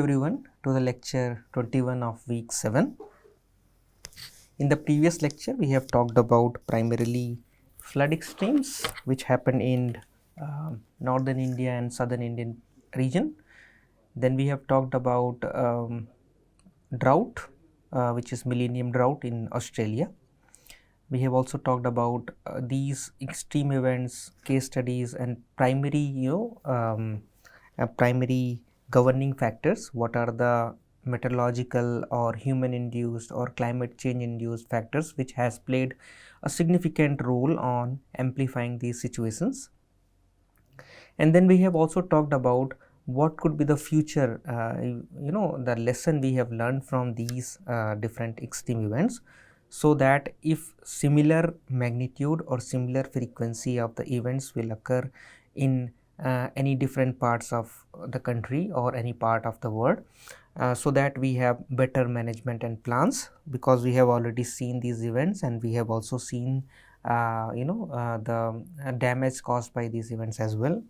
everyone to the lecture 21 of week 7. In the previous lecture, we have talked about primarily flood extremes which happen in northern India and southern Indian region. Then we have talked about drought, which is millennium drought in Australia. We have also talked about these extreme events, case studies, and primary, primary governing factors. What are the meteorological or human induced or climate change induced factors which has played a significant role on amplifying these situations. And then we have also talked about what could be the future, the lesson we have learned from these different extreme events, so that if similar magnitude or similar frequency of the events will occur in any different parts of the country or any part of the world, so that we have better management and plans, because we have already seen these events and we have also seen the damage caused by these events as well.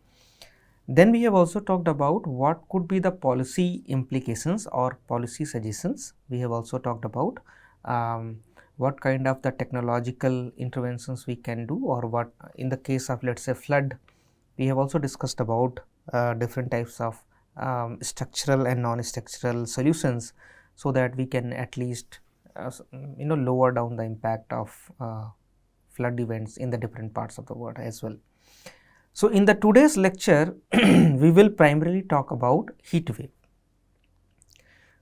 Then we have also talked about what could be the policy implications or policy suggestions. We have also talked about what kind of the technological interventions we can do, or what in the case of, let's say, flood. We have also discussed about different types of structural and non-structural solutions, so that we can at least lower down the impact of flood events in the different parts of the world as well. So, in the today's lecture we will primarily talk about heat wave.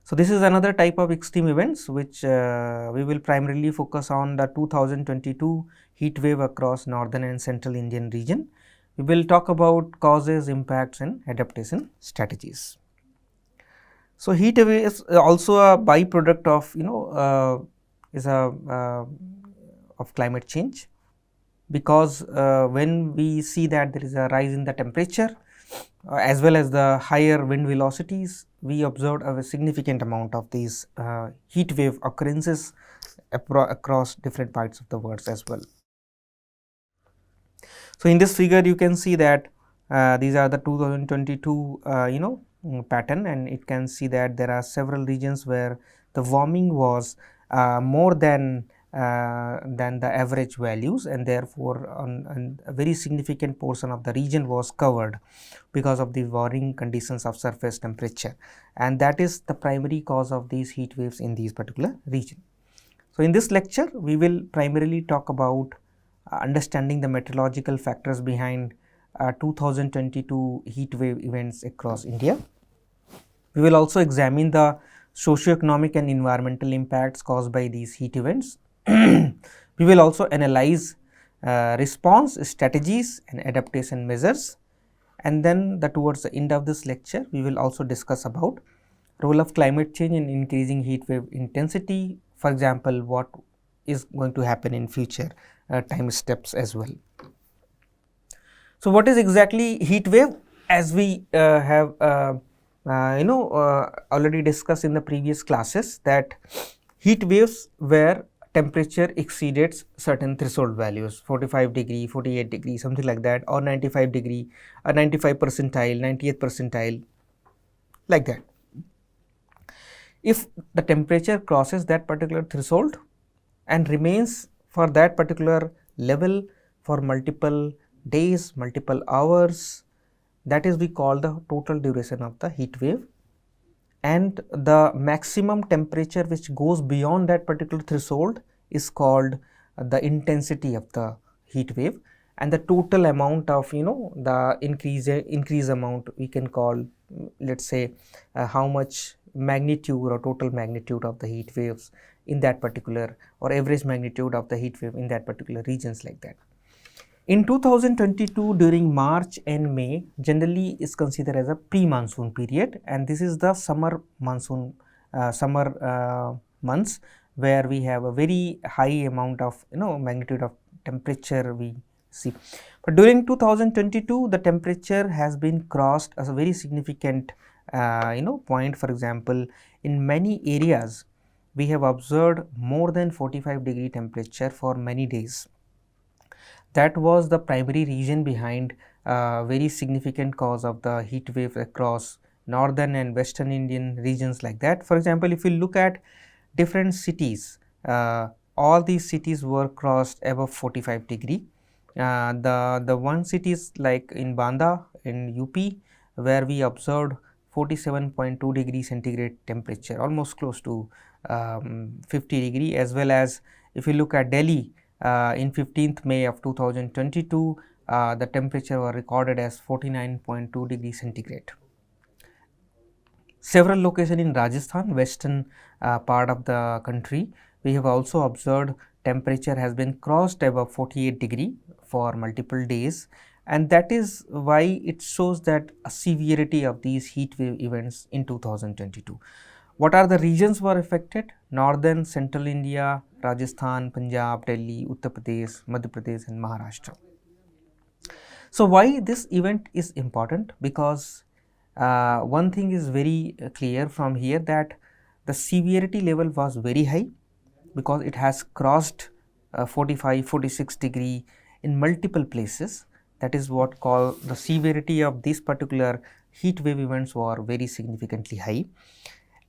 So, this is another type of extreme events which we will primarily focus on the 2022 heat wave across northern and central Indian region. We will talk about causes, impacts, and adaptation strategies. So, heat wave is also a byproduct of of climate change, because when we see that there is a rise in the temperature as well as the higher wind velocities, we observed a significant amount of these heat wave occurrences across different parts of the world as well. So, in this figure you can see that these are the 2022 pattern, and it can see that there are several regions where the warming was more than the average values, and therefore a very significant portion of the region was covered because of the warming conditions of surface temperature, and that is the primary cause of these heat waves in these particular region. So, in this lecture we will primarily talk about understanding the meteorological factors behind 2022 heat wave events across India. We will also examine the socio-economic and environmental impacts caused by these heat events. We will also analyze response strategies and adaptation measures, and then towards the end of this lecture we will also discuss about role of climate change in increasing heat wave intensity. For example, what is going to happen in future time steps as well. So, what is exactly heat wave? As we have already discussed in the previous classes, that heat waves where temperature exceeded certain threshold values, 45 degree, 48 degree, something like that, or 95 degree, 95 percentile, 90th percentile, like that. If the temperature crosses that particular threshold and remains for that particular level for multiple days, multiple hours, that is we call the total duration of the heat wave. And the maximum temperature which goes beyond that particular threshold is called the intensity of the heat wave, and the total amount of the increase amount we can call, let's say, how much magnitude or total magnitude of the heat waves in that particular, or average magnitude of the heat wave in that particular regions, like that. In 2022, during March and May, generally is considered as a pre-monsoon period, and this is the summer monsoon, months, where we have a very high amount of magnitude of temperature we see. But during 2022, the temperature has been crossed as a very significant point. For example, in many areas we have observed more than 45 degree temperature for many days. That was the primary reason behind very significant cause of the heat wave across northern and western Indian regions like that. For example, if you look at different cities, all these cities were crossed above 45 degree. The one cities like in Banda in UP, where we observed 47.2 degree centigrade temperature, almost close to 50 degree, as well as if you look at Delhi in 15th May of 2022, the temperature were recorded as 49.2 degree centigrade. Several locations in Rajasthan, western part of the country, we have also observed temperature has been crossed above 48 degree for multiple days, and that is why it shows that a severity of these heat wave events in 2022. What are the regions were affected? Northern, central India, Rajasthan, Punjab, Delhi, Uttar Pradesh, Madhya Pradesh and Maharashtra. So, why this event is important? Because one thing is very clear from here, that the severity level was very high, because it has crossed 45-46 degree in multiple places. That is what call the severity of this particular heat wave events were very significantly high.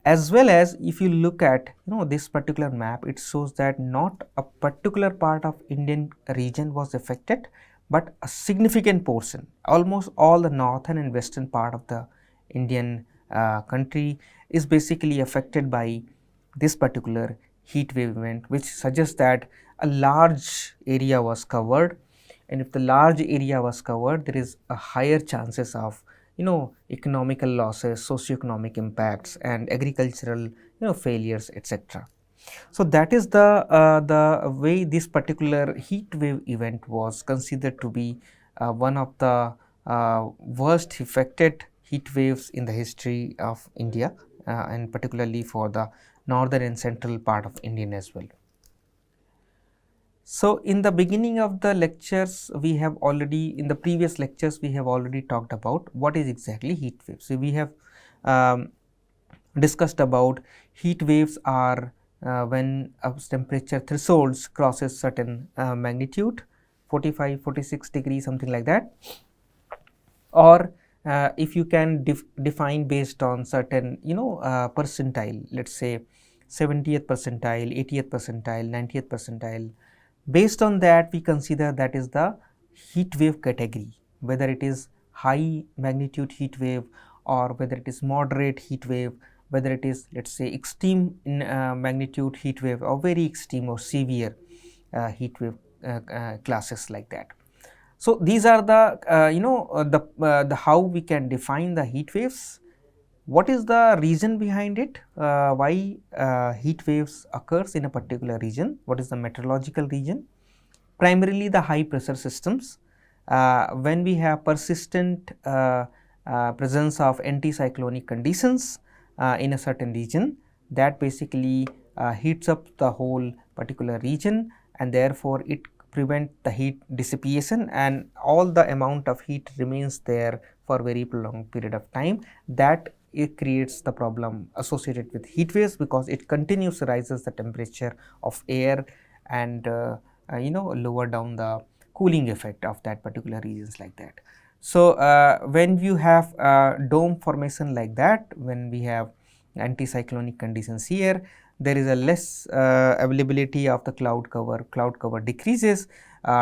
As well as if you look at this particular map, it shows that not a particular part of Indian region was affected, but a significant portion, almost all the northern and western part of the Indian country is basically affected by this particular heat wave event, which suggests that a large area was covered, and if the large area was covered, there is a higher chances of economical losses, socio-economic impacts and agricultural failures, etc. So, that is the way this particular heat wave event was considered to be one of the worst affected heat waves in the history of India, and particularly for the northern and central part of India as well. So, in the beginning of the lectures, we have already, in the previous lectures, we have already talked about what is exactly heat waves. So, we have discussed about heat waves are when a temperature thresholds crosses certain magnitude, 45-46 degrees, something like that, or if you can define based on certain percentile, let us say 70th percentile, 80th percentile, 90th percentile. Based on that, we consider that is the heat wave category, whether it is high magnitude heat wave or whether it is moderate heat wave, whether it is, let us say, extreme in magnitude heat wave or very extreme or severe heat wave classes like that. So, these are the the how we can define the heat waves. What is the reason behind it? Why heat waves occurs in a particular region? What is the meteorological region? Primarily the high pressure systems. When we have persistent presence of anticyclonic conditions in a certain region, that basically heats up the whole particular region, and therefore it prevent the heat dissipation, and all the amount of heat remains there for very prolonged period of time. That it creates the problem associated with heat waves, because it continues rises the temperature of air and lower down the cooling effect of that particular regions like that. So, when you have dome formation like that, when we have anticyclonic conditions here, there is a less availability of the cloud cover decreases,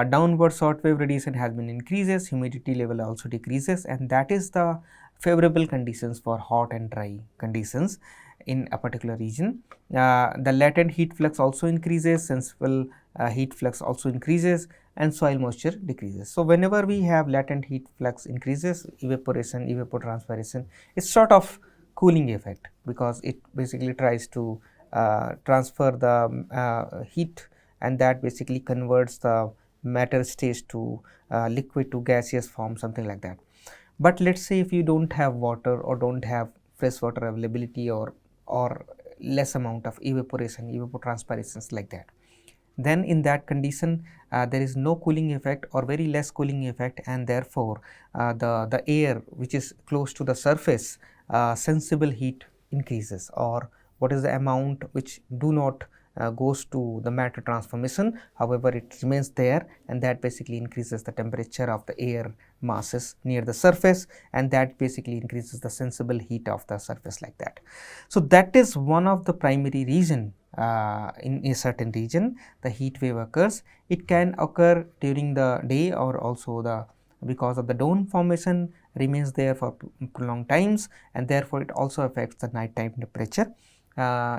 downward short wave radiation has been increases, humidity level also decreases, and that is the favorable conditions for hot and dry conditions in a particular region. The latent heat flux also increases, sensible heat flux also increases, and soil moisture decreases. So, whenever we have latent heat flux increases, evaporation, evapotranspiration, it's sort of cooling effect, because it basically tries to transfer the heat, and that basically converts the matter stage to liquid to gaseous form, something like that. But let us say if you do not have water or do not have fresh water availability or less amount of evaporation, evapotranspirations like that, then in that condition there is no cooling effect or very less cooling effect, and therefore the air which is close to the surface, sensible heat increases, or what is the amount which do not goes to the matter transformation. However, it remains there, and that basically increases the temperature of the air masses near the surface, and that basically increases the sensible heat of the surface like that. So, that is one of the primary reason in a certain region the heat wave occurs. It can occur during the day, or also because of the dome formation remains there for prolonged times, and therefore, it also affects the nighttime temperature.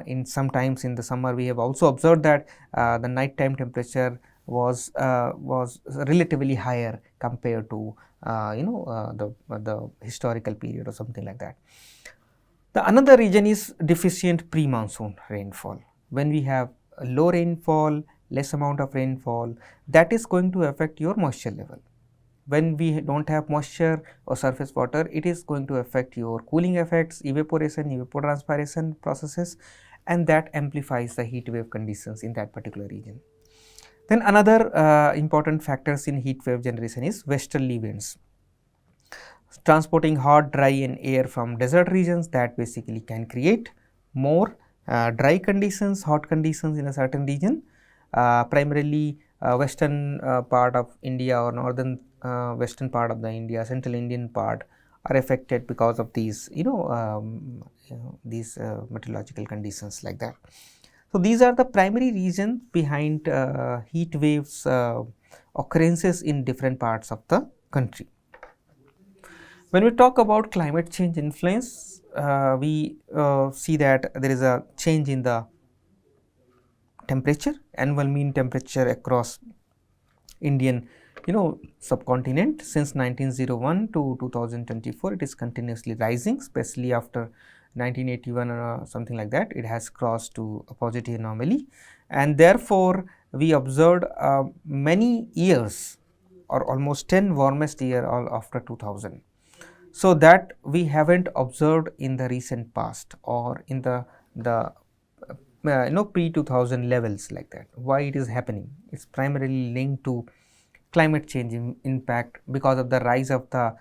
In sometimes in the summer, we have also observed that the nighttime temperature was relatively higher compared to the historical period or something like that. The another region is deficient pre-monsoon rainfall. When we have low rainfall, less amount of rainfall, that is going to affect your moisture level. When we do not have moisture or surface water, it is going to affect your cooling effects, evaporation, evapotranspiration processes, and that amplifies the heat wave conditions in that particular region. Then another important factors in heat wave generation is westerly winds. Transporting hot, dry and air from desert regions, that basically can create more dry conditions, hot conditions in a certain region. Primarily western part of India or northern western part of the India, central Indian part are affected because of these these meteorological conditions like that. So, these are the primary reasons behind heat waves occurrences in different parts of the country. When we talk about climate change influence, we see that there is a change in the temperature, annual mean temperature across Indian subcontinent since 1901 to 2024. It is continuously rising, especially after 1981 or something like that. It has crossed to a positive anomaly, and therefore, we observed many years or almost 10 warmest year all after 2000. So, that we have not observed in the recent past or in the pre 2000 levels like that. Why it is happening? It is primarily linked to climate change impact because of the rise of the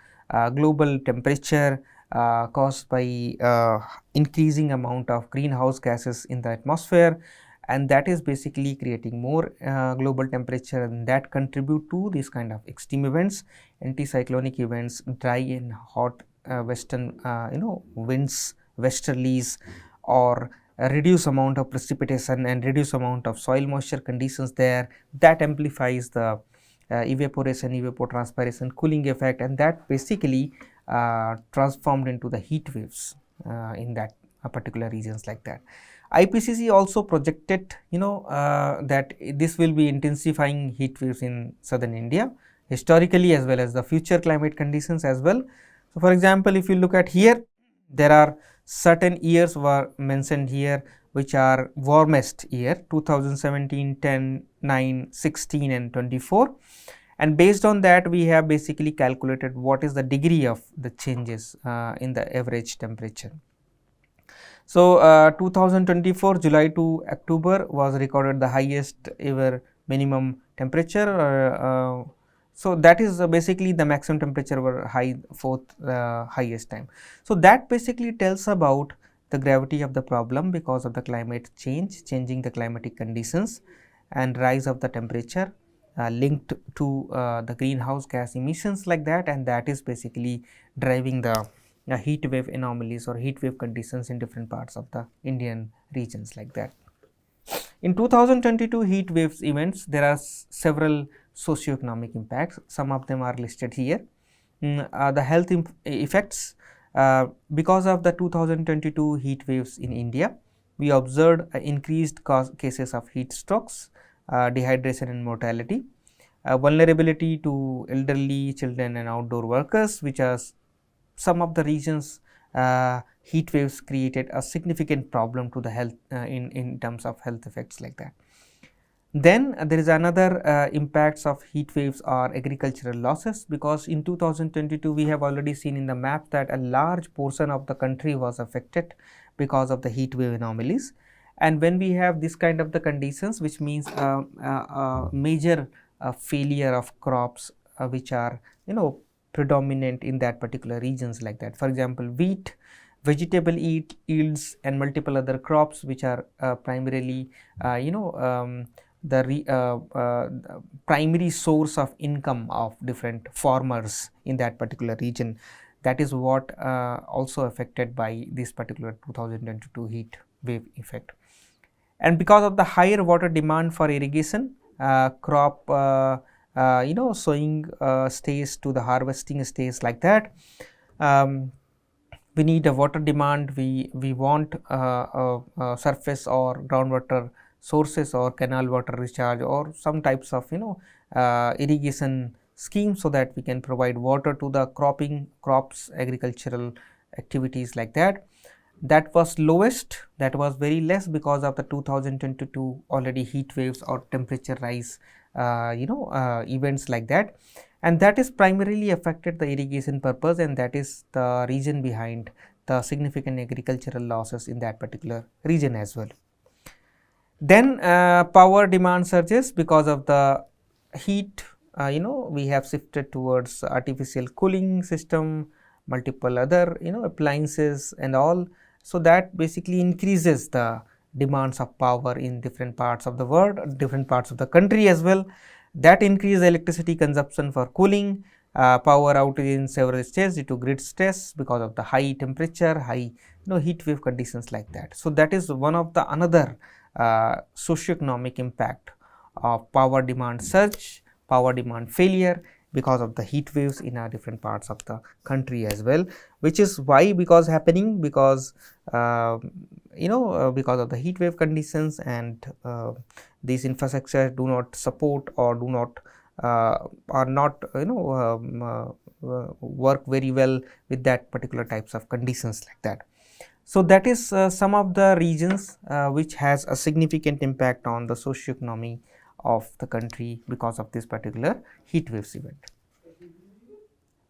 global temperature caused by increasing amount of greenhouse gases in the atmosphere, and that is basically creating more global temperature, and that contribute to these kind of extreme events, anticyclonic events, dry and hot western winds, westerlies, or a reduced amount of precipitation and reduced amount of soil moisture conditions there, that amplifies the evaporation, evapotranspiration, cooling effect, and that basically transformed into the heat waves in that particular regions like that. IPCC also projected that this will be intensifying heat waves in southern India historically as well as the future climate conditions as well. So, for example, if you look at here, there are certain years were mentioned here which are warmest year 2017, 10, 9, 16 and 24, and based on that we have basically calculated what is the degree of the changes in the average temperature. So, 2024 July to October was recorded the highest ever minimum temperature. So, that is basically the maximum temperature were high fourth highest time. So, that basically tells about the gravity of the problem because of the climate change, changing the climatic conditions and rise of the temperature linked to the greenhouse gas emissions like that, and that is basically driving the heat wave anomalies or heat wave conditions in different parts of the Indian regions like that. In 2022 heat waves events, there are several socio-economic impacts. Some of them are listed here. The health effects because of the 2022 heat waves in India, we observed increased cases of heat strokes, dehydration and mortality, vulnerability to elderly, children and outdoor workers, which are some of the regions heat waves created a significant problem to the health in terms of health effects like that. Then there is another impacts of heat waves are agricultural losses, because in 2022 we have already seen in the map that a large portion of the country was affected because of the heat wave anomalies, and when we have this kind of the conditions, which means major failure of crops which are predominant in that particular regions like that. For example, wheat vegetable yields and multiple other crops which are primarily the primary source of income of different farmers in that particular region. That is what also affected by this particular 2022 heat wave effect. And because of the higher water demand for irrigation, crop sowing stays to the harvesting stays like that. We need a water demand, we want surface or groundwater sources or canal water recharge or some types of irrigation scheme, so that we can provide water to the crops, agricultural activities like that. That was lowest, that was very less because of the 2022 already heat waves or temperature rise events like that, and that is primarily affected the irrigation purpose, and that is the reason behind the significant agricultural losses in that particular region as well. Then power demand surges because of the heat. We have shifted towards artificial cooling system, multiple other appliances and all. So that basically increases the demands of power in different parts of the world, different parts of the country as well. That increase electricity consumption for cooling, power outage in several states due to grid stress because of the high temperature, high heat wave conditions like that. So that is one of the another socioeconomic impact of power demand surge, power demand failure because of the heat waves in our different parts of the country as well, which is why because happening because because of the heat wave conditions, and these infrastructure do not support or do not are not work very well with that particular types of conditions like that. So that is some of the regions which has a significant impact on the socio-economy of the country because of this particular heat waves event.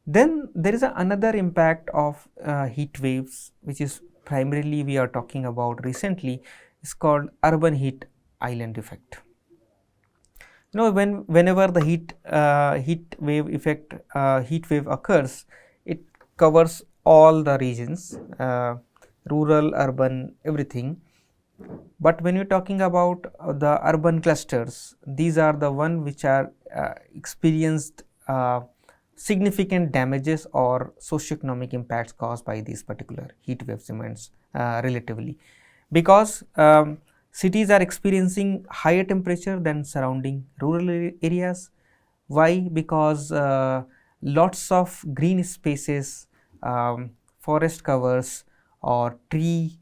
Then there is another impact of heat waves, which is primarily we are talking about recently, is called urban heat island effect. Whenever the heat wave effect heat wave occurs, it covers all the regions, rural, urban, everything. But when you are talking about the urban clusters, these are the one which are experienced significant damages or socioeconomic impacts caused by these particular heat wave events relatively, because cities are experiencing higher temperature than surrounding rural areas. Why? Because lots of green spaces, forest covers or tree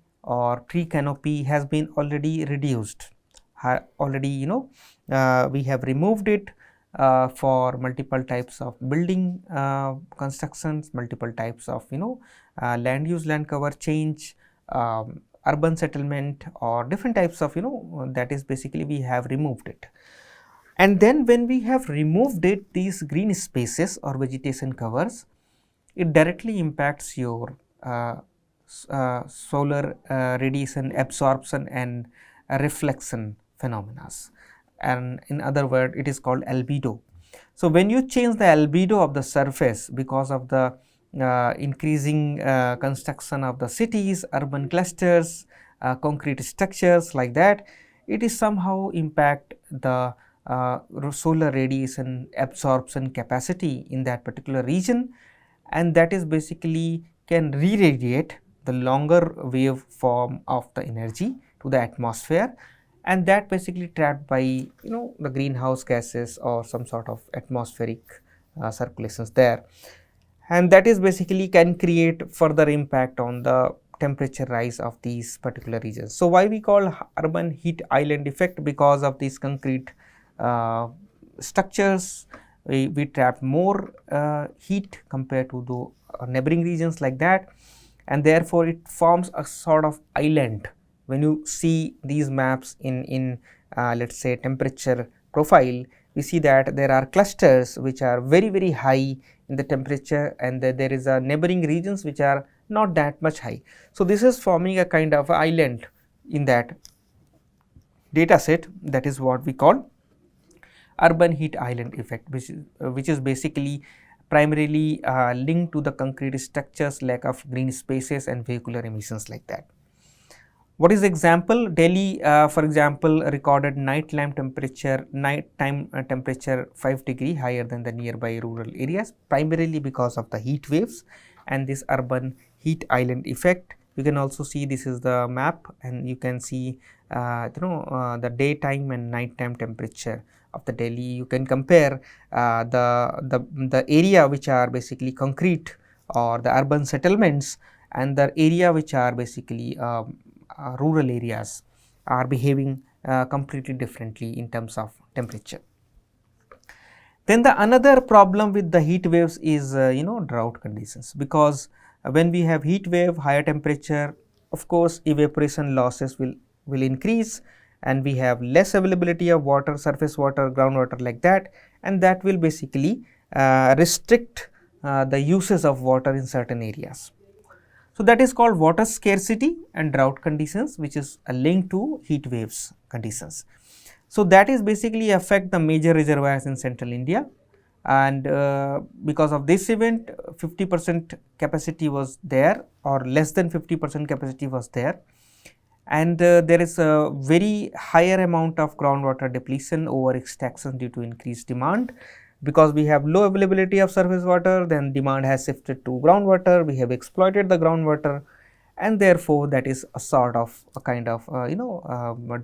canopy has been already reduced. Already we have removed it for multiple types of building constructions, multiple types of land use, land cover change, urban settlement, or different types of that is basically we have removed it. And then when we have removed it, these green spaces or vegetation covers, it directly impacts your solar radiation absorption and reflection phenomena, and in other words it is called albedo. So when you change the albedo of the surface because of the increasing construction of the cities, urban clusters, concrete structures like that, it is somehow impact the solar radiation absorption capacity in that particular region, and that is basically can re-radiate the longer wave form of the energy to the atmosphere, and that basically trapped by the greenhouse gases or some sort of atmospheric circulations there, and that is basically can create further impact on the temperature rise of these particular regions. So why we call urban heat island effect? Because of these concrete structures, we trap more heat compared to the neighboring regions like that, and therefore it forms a sort of island. When you see these maps in let us say temperature profile, we see that there are clusters which are very high in the temperature, and there is a neighboring regions which are not that much high. So this is forming a kind of island in that data set. That is what we call urban heat island effect, which is basically primarily linked to the concrete structures, lack of green spaces and vehicular emissions like that. What is the example? Delhi, for example, recorded nighttime temperature 5 degree higher than the nearby rural areas, primarily because of the heat waves and this urban heat island effect. You can also see this is the map, and you can see the daytime and nighttime temperature of the Delhi. You can compare the area which are basically concrete or the urban settlements, and the area which are basically rural areas are behaving completely differently in terms of temperature. Then the another problem with the heat waves is drought conditions, because when we have heat wave, higher temperature, of course evaporation losses will increase, and we have less availability of water, surface water, groundwater like that, and that will basically restrict the uses of water in certain areas. So, that is called water scarcity and drought conditions, which is a link to heat waves conditions. So, that is basically affect the major reservoirs in central India, and because of this event 50% capacity was there, or less than 50% capacity was there, and there is a very higher amount of groundwater depletion over extraction due to increased demand. Because we have low availability of surface water, then demand has shifted to groundwater, we have exploited the groundwater, and therefore that is a sort of a kind of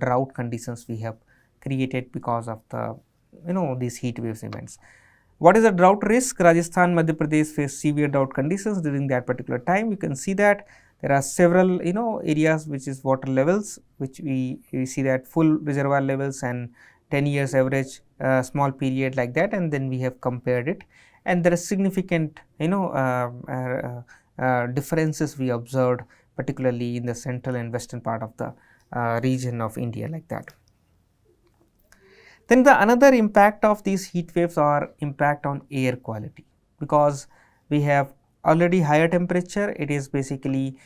drought conditions we have created because of the these heat waves events. What is the drought risk? Rajasthan, Madhya Pradesh face severe drought conditions during that particular time. You can see that there are several areas which is water levels, which we see that full reservoir levels and 10 years average small period like that, and then we have compared it, and there are significant differences we observed, particularly in the central and western part of the region of India like that. Then the another impact of these heat waves are impact on air quality, because we have already higher temperature. It is basically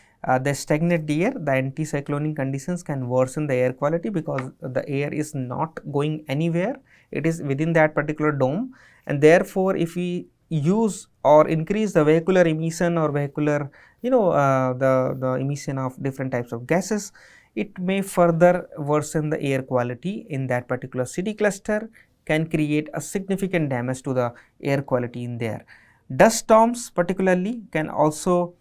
the stagnant air, the anticyclonic conditions can worsen the air quality, because the air is not going anywhere, it is within that particular dome, and therefore if we use or increase the vehicular emission or vehicular the emission of different types of gases, it may further worsen the air quality in that particular city cluster, can create a significant damage to the air quality in there. Dust storms particularly can also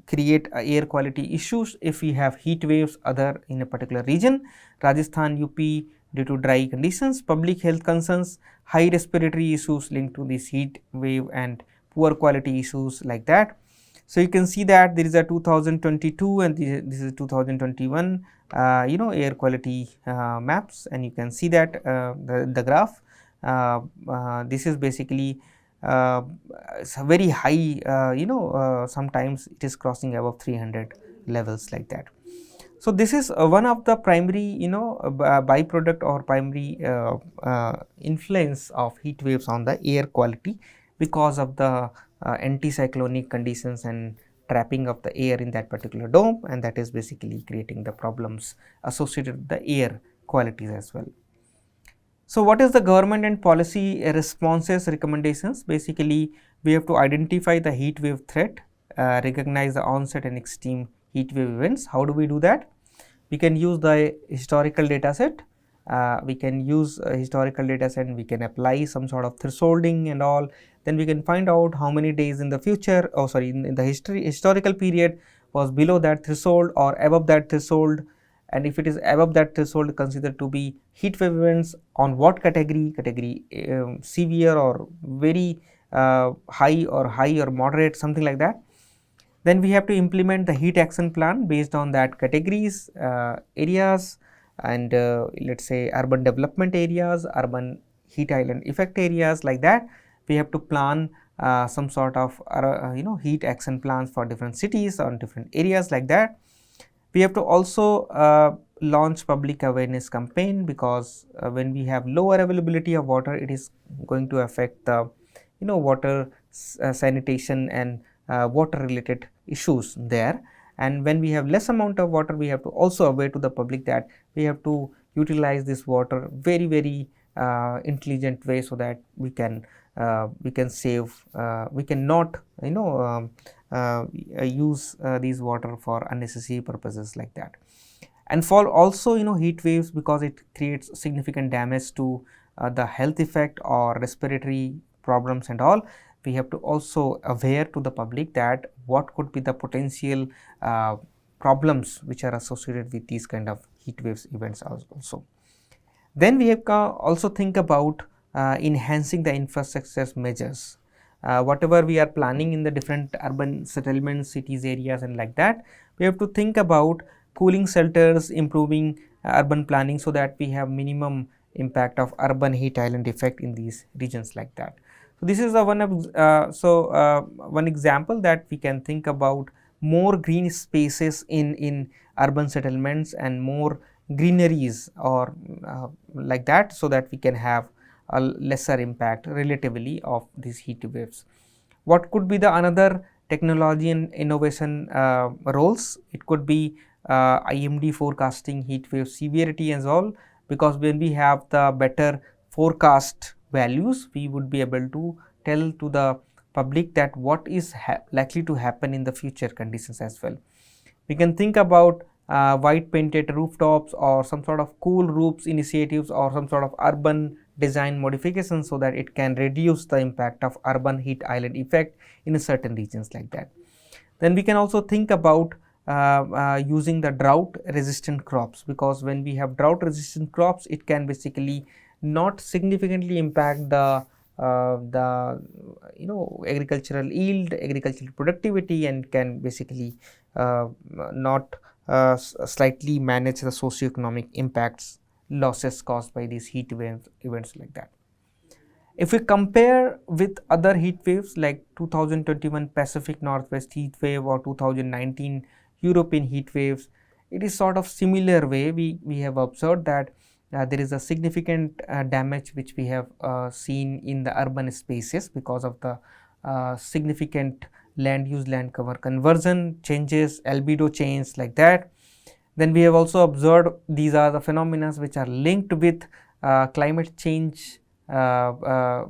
create air quality issues if we have heat waves other in a particular region. Rajasthan, UP, due to dry conditions, public health concerns, high respiratory issues linked to this heat wave and poor quality issues like that. So, you can see that there is a 2022 and this is 2021 air quality maps, and you can see that the graph this is basically it's a very high sometimes it is crossing above 300 levels like that. So, this is one of the primary byproduct or primary influence of heat waves on the air quality, because of the anticyclonic conditions and trapping of the air in that particular dome, and that is basically creating the problems associated with the air qualities as well. So, what is the government and policy responses recommendations? Basically, we have to identify the heat wave threat, recognize the onset and extreme heat wave events. How do we do that? We can use the historical data set. We can use a historical data set and we can apply some sort of thresholding and all. Then we can find out how many days in the future, in the historical period was below that threshold or above that threshold, and if it is above that threshold considered to be heat wave events, on what category, severe or very high or moderate, something like that. Then we have to implement the heat action plan based on that categories, areas, and let us say urban development areas, urban heat island effect areas like that. We have to plan some sort of heat action plans for different cities or different areas like that. We have to also launch public awareness campaign, because when we have lower availability of water, it is going to affect the water sanitation and water related issues there. And when we have less amount of water, we have to also aware to the public that we have to utilize this water very intelligent way, so that we can we can save, we cannot use these water for unnecessary purposes like that. And for also heat waves, because it creates significant damage to the health effect or respiratory problems and all, we have to also aware to the public that what could be the potential problems which are associated with these kind of heat waves events also. Then we have also think about enhancing the infrastructure measures. Whatever we are planning in the different urban settlements, cities, areas and like that, we have to think about cooling shelters, improving urban planning, so that we have minimum impact of urban heat island effect in these regions like that. So, this is the one example that we can think about more green spaces in urban settlements and more greeneries or like that, so that we can have a lesser impact relatively of these heat waves. What could be the another technology and innovation roles? It could be IMD forecasting heat wave severity as all, because when we have the better forecast values, we would be able to tell to the public that what is likely to happen in the future conditions as well. We can think about white painted rooftops or some sort of cool roofs initiatives or some sort of urban design modifications, so that it can reduce the impact of urban heat island effect in certain regions like that. Then we can also think about using the drought resistant crops, because when we have drought resistant crops, it can basically not significantly impact the agricultural yield, agricultural productivity, and can basically not slightly manage the socio-economic impacts, losses caused by these heat waves events like that. If we compare with other heat waves like 2021 Pacific Northwest heat wave or 2019 European heat waves, it is sort of similar way. We have observed that there is a significant damage which we have seen in the urban spaces because of the significant land use land cover conversion changes, albedo change like that. Then we have also observed these are the phenomena which are linked with climate change, temperature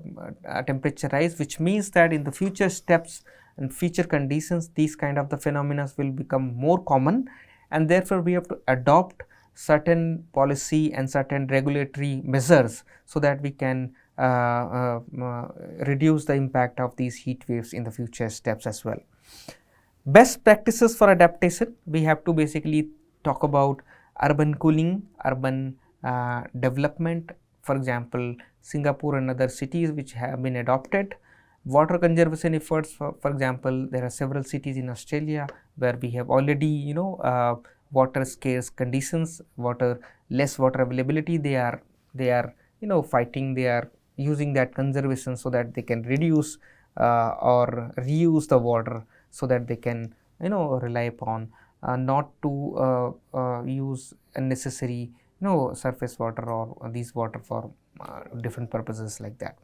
rise, which means that in the future steps and future conditions, these kind of the phenomena will become more common, and therefore we have to adopt certain policy and certain regulatory measures, so that we can reduce the impact of these heat waves in the future steps as well. Best practices for adaptation, we have to basically talk about urban cooling, urban development, for example Singapore and other cities which have been adopted. Water conservation efforts, for example, there are several cities in Australia where we have already water scarce conditions, less water availability, they are fighting, they are using that conservation so that they can reduce or reuse the water, so that they can rely upon not to use unnecessary surface water or these water for different purposes like that.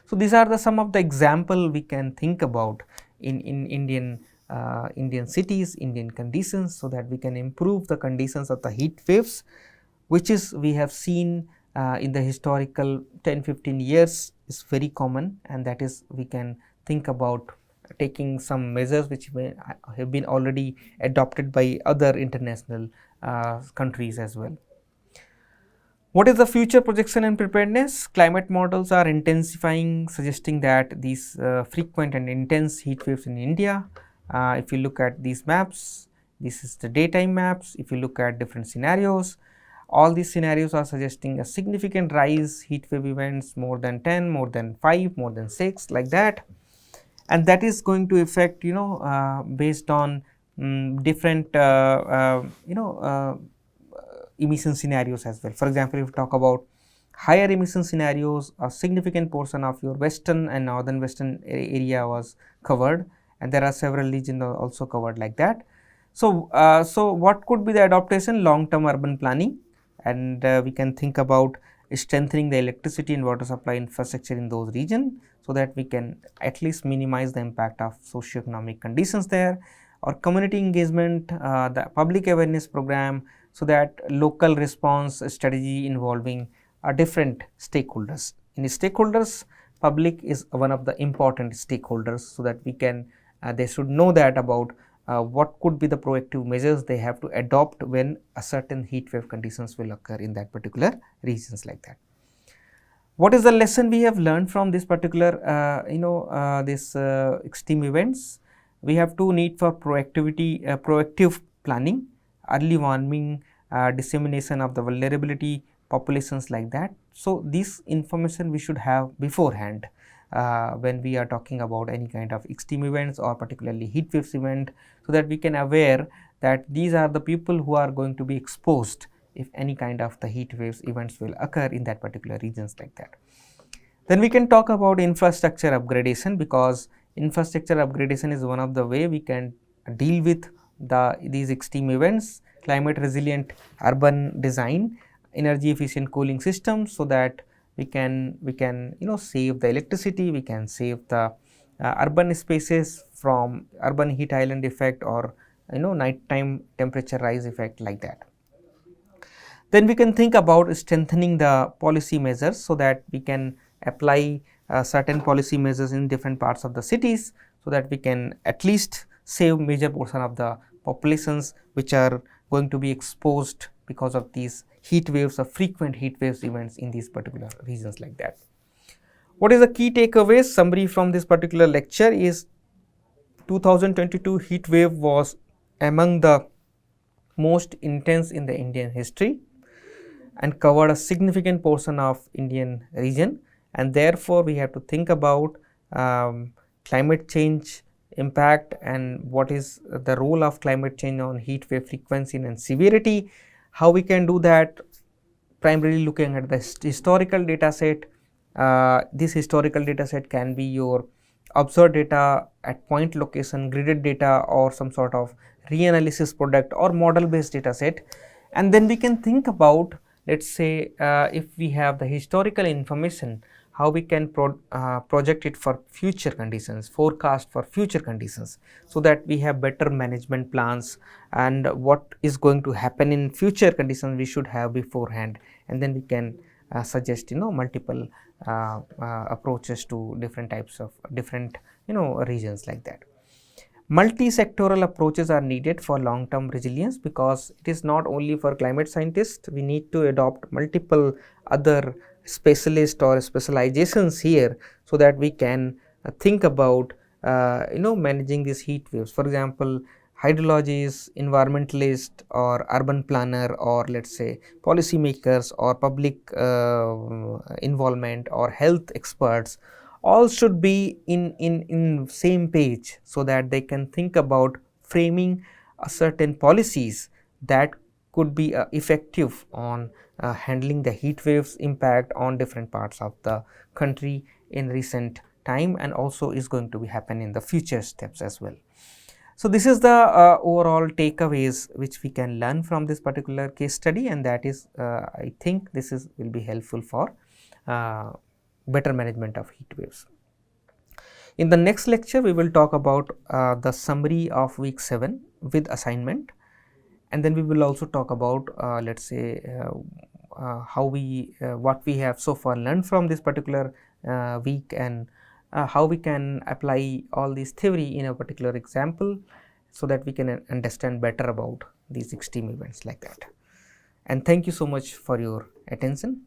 So, these are the some of the example we can think about in Indian cities, Indian conditions, so that we can improve the conditions of the heat waves, which is we have seen in the historical 10-15 years is very common, and that is we can think about taking some measures which have been already adopted by other international countries as well. What is the future projection and preparedness? Climate models are intensifying, suggesting that these frequent and intense heat waves in India, if you look at these maps, this is the daytime maps. If you look at different scenarios, all these scenarios are suggesting a significant rise heat wave events, more than 10, more than 5, more than 6 like that, and that is going to affect based on different emission scenarios as well. For example, if you talk about higher emission scenarios, a significant portion of your western and northern western area was covered, and there are several regions also covered like that. So, what could be the adaptation? Long term urban planning, and we can think about strengthening the electricity and water supply infrastructure in those regions, so that we can at least minimize the impact of socio-economic conditions there, or community engagement, the public awareness program, so that local response strategy involving different stakeholders. In stakeholders, public is one of the important stakeholders, so that we can they should know that about what could be the proactive measures they have to adopt when a certain heat wave conditions will occur in that particular regions like that. What is the lesson we have learned from this particular this extreme events? We have to need for proactive planning, early warning, dissemination of the vulnerability populations like that. So, this information we should have beforehand when we are talking about any kind of extreme events or particularly heat waves event, so that we can aware that these are the people who are going to be exposed if any kind of the heat waves events will occur in that particular regions like that. Then we can talk about infrastructure upgradation, because infrastructure upgradation is one of the way we can deal with these extreme events, climate resilient urban design, energy efficient cooling systems, so that we can save the electricity, we can save the urban spaces from urban heat island effect or nighttime temperature rise effect like that. Then we can think about strengthening the policy measures, so that we can apply certain policy measures in different parts of the cities, so that we can at least save major portion of the populations which are going to be exposed because of these heat waves or frequent heat waves events in these particular regions like that. What is the key takeaways summary from this particular lecture is 2022 heat wave was among the most intense in the Indian history and covered a significant portion of Indian region, and therefore we have to think about climate change impact and what is the role of climate change on heat wave frequency and severity. How we can do that? Primarily looking at the historical data set. This historical data set can be your observed data at point location, gridded data, or some sort of reanalysis product or model based data set. And then we can think about, let us say if we have the historical information, how we can project it for future conditions, forecast for future conditions, so that we have better management plans and what is going to happen in future conditions we should have beforehand, and then we can suggest multiple approaches to different types of different regions like that. Multi-sectoral approaches are needed for long term resilience, because it is not only for climate scientists, we need to adopt multiple other specialists or specializations here, so that we can think about managing these heat waves. For example, hydrologists, environmentalists or urban planner, or let us say policy makers or public involvement or health experts, all should be in same page, so that they can think about framing certain policies that could be effective on handling the heat waves impact on different parts of the country in recent time, and also is going to be happen in the future steps as well. So, this is the overall takeaways which we can learn from this particular case study, and that is I think this will be helpful for better management of heat waves. In the next lecture, we will talk about the summary of week 7 with assignment, and then we will also talk about let us say how what we have so far learned from this particular week, and how we can apply all this theory in a particular example, so that we can understand better about these extreme events like that. And thank you so much for your attention.